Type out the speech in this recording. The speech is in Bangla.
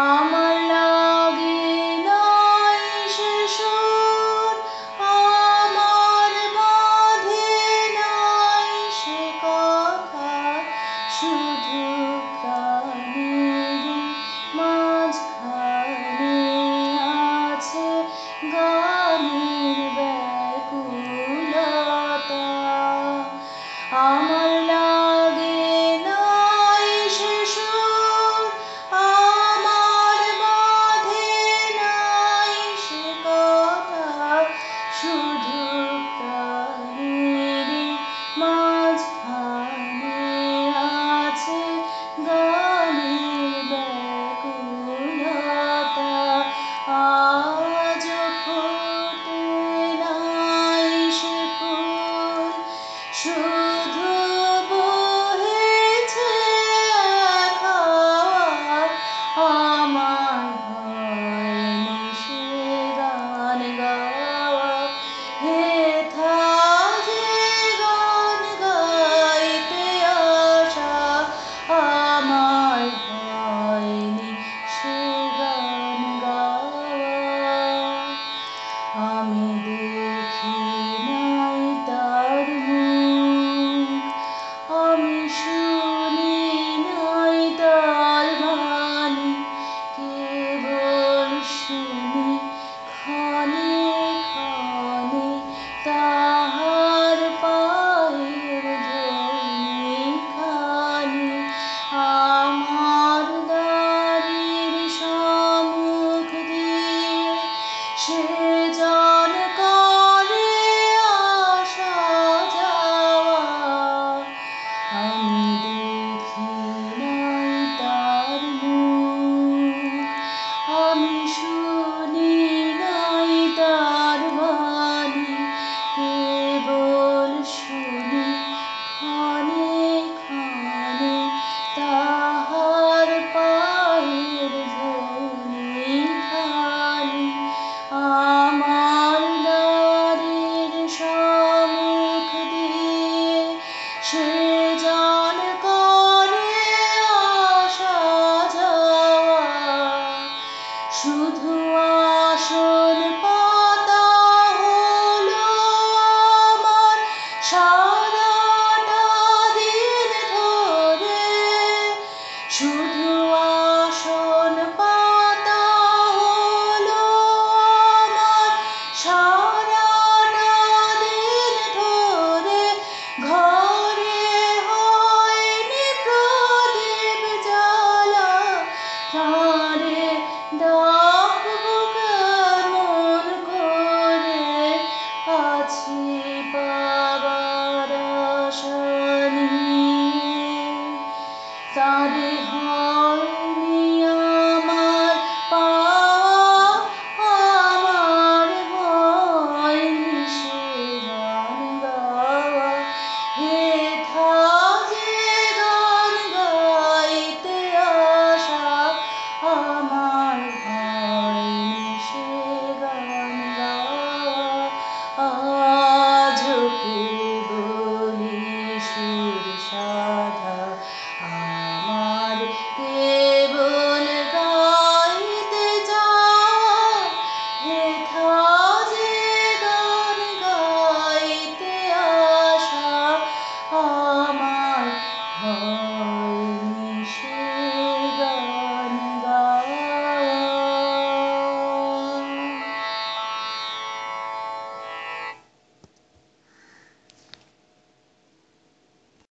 আমার লাগে নাই সে সুর, আমার বাঁধে নাই সে কথা, শুধু প্রাণেরই মাঝখানে আছে গানের ব্যাকুলতা। আমার লাগে নাই সে সুর, আমার বাঁধে নাই সে কথা, শুধু প্রাণেরই মাঝখানে আছে গানের ব্যাকুলতা। আজও ফোটে নাই সে ফুল, শুধু বহেছে এক হাওয়া। আমার হয়নি সে গান গাওয়া, হেথা যে গান গাইতে আসা। আমার হয়নি সে গান গাওয়া। আমি দেখি নাই তার মুখ, আমি শুনি নাই তার বাণী, কেবল শুনি ক্ষণে ক্ষণে তাহার পায়ের ধ্বনি খানি। আমার দ্বারের সম্মুখ দিয়ে সে জন করে আসা যাওয়া, আমি দেখি নাই তার মুখ, আমি শুনি নাই তার বাণী, কেবল শুনি ক্ষণে ক্ষণে তাহার পায়ের ধ্বনি খানি। আমার দ্বারের সম্মুখ দিয়ে সে জন করে আসা যাওয়া, শুধু আসন পাতা হলো আমার সারাটা দিন ধরে, শুধু